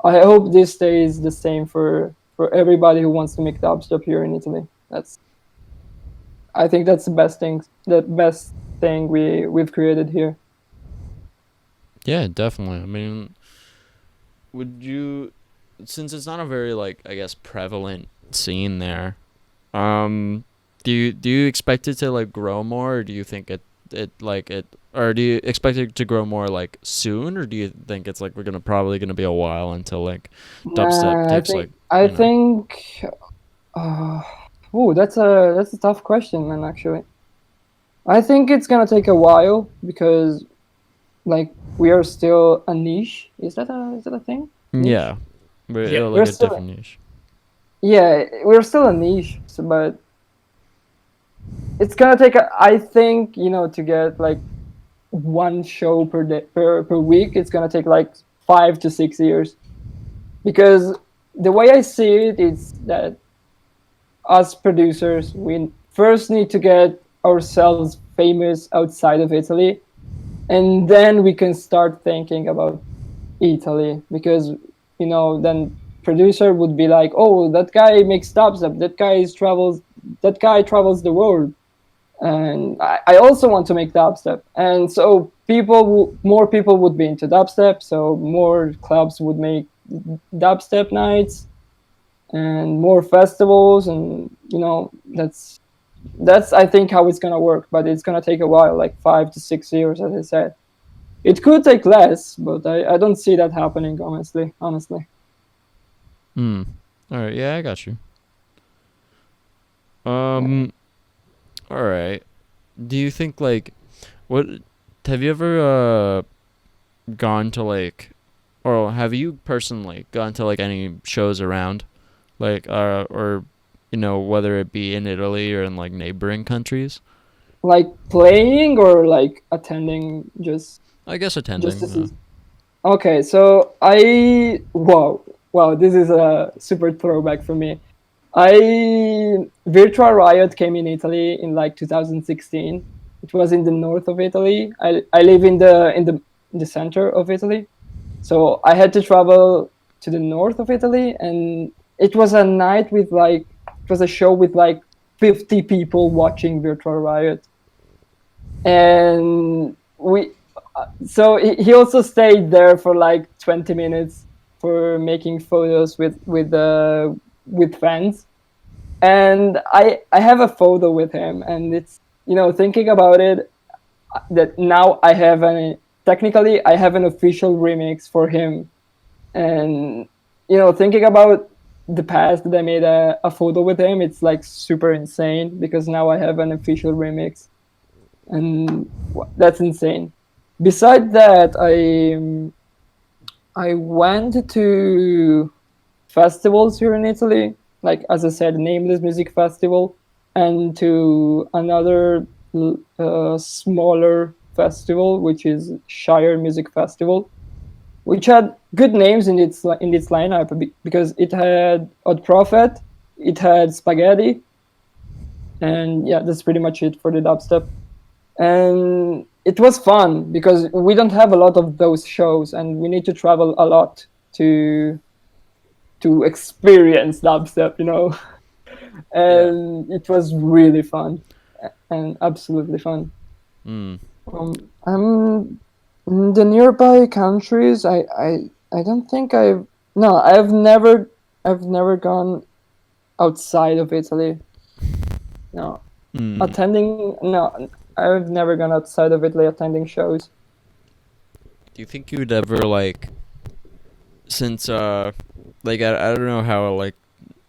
I hope this stays the same for everybody who wants to make dubstep here in Italy. I think that's the best thing we've created here. Yeah, definitely. I mean, would you, since it's not a very like I guess prevalent scene there, do you expect it to like grow more, or do you think or do you expect it to grow more like soon, or do you think it's like we're gonna probably gonna be a while until like dubstep Nah, I takes like think I you know think. Uh, oh, that's a tough question, man. Actually, I think it's gonna take a while because like we are still a niche. Is that a thing? Niche. yeah, but Yeah. it'll like We're a still different niche. Yeah, we're still a niche. So, but it's gonna take I think to get like one show per day per week. It's gonna take like 5 to 6 years because the way I see it is that us producers, we first need to get ourselves famous outside of Italy, and then we can start thinking about Italy because then producer would be like, oh, that guy makes dubstep, that guy travels the world, and I also want to make dubstep, and so more people would be into dubstep, so more clubs would make dubstep nights and more festivals, and that's I think how it's gonna work, but it's gonna take a while, like 5 to 6 years, as I said. It could take less, but I don't see that happening, honestly. Hmm. All right. Yeah, I got you. Yeah. All right. Do you think like what have you ever gone to like or have you personally gone to like any shows around like or whether it be in Italy or in like neighboring countries? Like playing or like attending, I guess just to attending. see. Okay, so wow, this is a super throwback for me. I Virtual Riot came in Italy in like 2016. It was in the north of Italy. I live in the center of Italy, so I had to travel to the north of Italy, and it was a night with like it was a show with like 50 people watching Virtual Riot, and we so he also stayed there for like 20 minutes for making photos with fans, and I have a photo with him, and it's thinking about it, that now technically I have an official remix for him, and thinking about the past that I made a photo with him, it's like super insane because now I have an official remix, and that's insane. Besides that, I went to festivals here in Italy, like as I said, Nameless Music Festival, and to another smaller festival, which is Shire Music Festival, which had good names in its lineup because it had Odd Prophet, it had Spaghetti, and yeah, that's pretty much it for the dubstep. And it was fun because we don't have a lot of those shows, and we need to travel a lot to experience dubstep. Yeah. And it was really fun and absolutely fun. Mm. I'm in the nearby countries. I don't think I've no, I've never gone outside of Italy. No, Mm. attending. No, I've never gone outside of Italy attending shows. Do you think you'd ever like, since like I don't know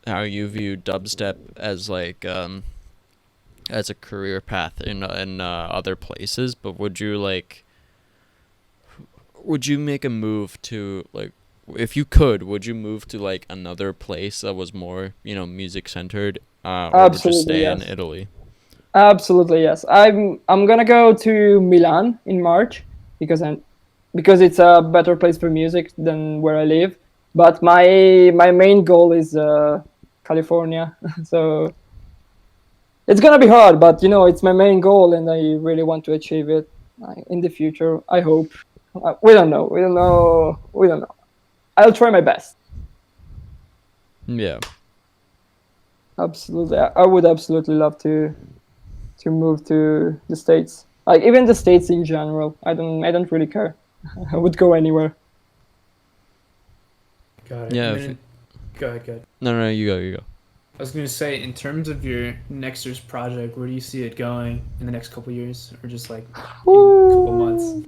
how you view dubstep as like as a career path in other places, but would you make a move to like, if you could, would you move to like another place that was more, music centered, or would you Absolutely stay in yes. Italy? Absolutely yes. I'm gonna go to Milan in March because it's a better place for music than where I live. But my main goal is California. So it's gonna be hard, but it's my main goal, and I really want to achieve it in the future. I hope. We don't know. We don't know. We don't know. I'll try my best. Yeah. Absolutely, I would absolutely love to move to the States. Like even the States in general. I don't really care. I would go anywhere. Got it. Yeah. And then, go ahead, go ahead. No, you go, you go. I was gonna say, in terms of your Nextars project, where do you see it going in the next couple years, or just like in a couple months? Ooh,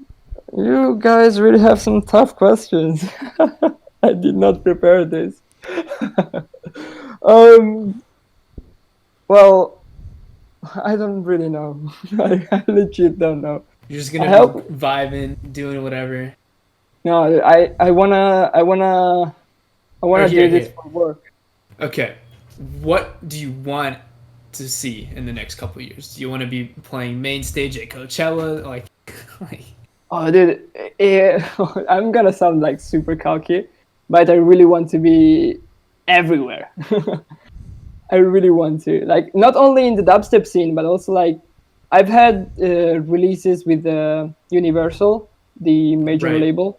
you guys really have some tough questions. I did not prepare this. um, well, I don't really know. I legit don't know. You're just I gonna be hope. vibing, doing whatever. No, I Or wanna here, do this here. for work. Okay. What do you want to see in the next couple years? Do you want to be playing main stage at Coachella? Like, Oh, dude, I'm gonna sound like super cocky, but I really want to be everywhere. I really want to, like, not only in the dubstep scene, but also like I've had releases with Universal, the major right, label,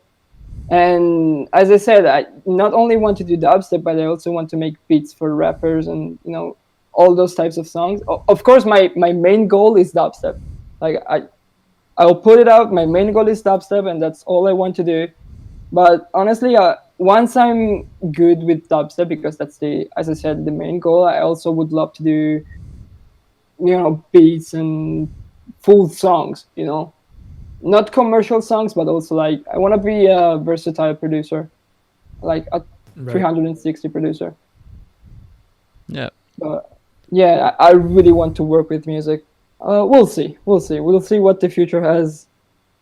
and as I said, I not only want to do dubstep, but I also want to make beats for rappers and all those types of songs. Of course, my main goal is dubstep. Like I'll put it out. My main goal is dubstep, and that's all I want to do. But honestly, once I'm good with dubstep, because that's as I said, the main goal. I also would love to do, beats and full songs. Not commercial songs, but also like I want to be a versatile producer, like a right. 360 producer. Yeah. But yeah, I really want to work with music. We'll see. We'll see. We'll see what the future has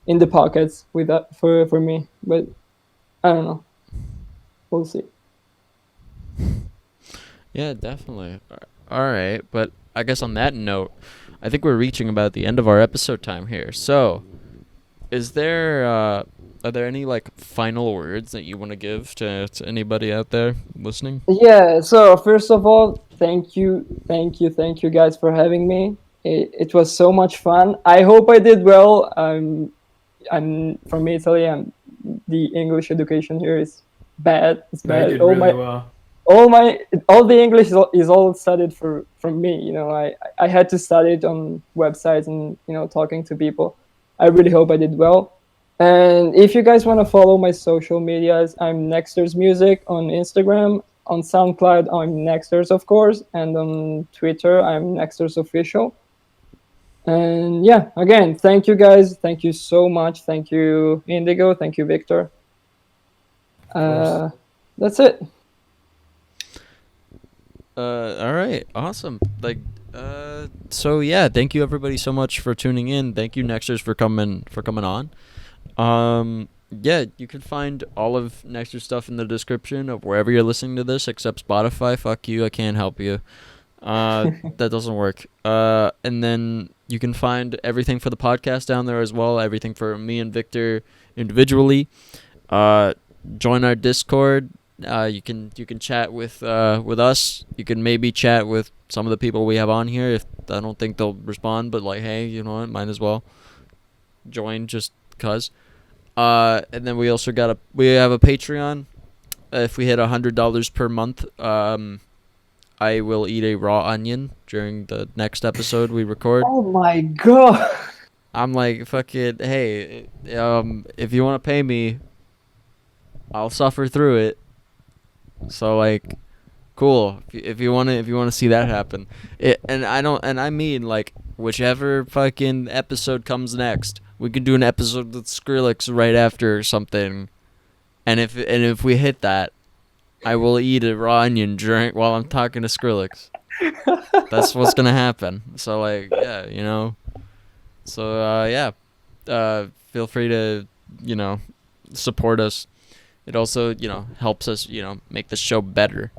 in the pockets with that for me. But I don't know. We'll see. Yeah, definitely. All right, but I guess on that note, I think we're reaching about the end of our episode time here. So, is there are there any like final words that you want to give to anybody out there listening? Yeah. So first of all, thank you guys for having me. It was so much fun. I hope I did well. I'm from Italy, and the English education here is bad. It's No, you bad. did really well. All the English is all studied from me. I had to study it on websites and talking to people. I really hope I did well. And if you guys want to follow my social medias, I'm Nextars Music on Instagram. On SoundCloud, I'm Nextars, of course, and on Twitter, I'm Nextars Official. And yeah, again, thank you guys. Thank you so much. Thank you, iNDiGO. Thank you, Victor. Of course. That's it. All right, awesome. Like, so yeah, thank you everybody so much for tuning in. Thank you Nexters for coming on. Yeah, you can find all of Nexters stuff in the description of wherever you're listening to this, except Spotify. Fuck you, I can't help you. That doesn't work. And then you can find everything for the podcast down there as well. Everything for me and Victor individually. Join our Discord. You can chat with us. You can maybe chat with some of the people we have on here. If I don't think they'll respond, but like, hey, you know what? Might as well join just cause. And then we also we have a Patreon. If we hit $100 per month, I will eat a raw onion during the next episode we record. Oh my god. I'm like, fuck it. Hey, if you want to pay me, I'll suffer through it. So like, Cool. If you wanna see that happen, I mean like whichever fucking episode comes next, we could do an episode with Skrillex right after or something, and if we hit that, I will eat a raw onion drink while I'm talking to Skrillex. That's what's gonna happen. So like yeah, you know. So yeah, feel free to support us. It also helps us make the show better.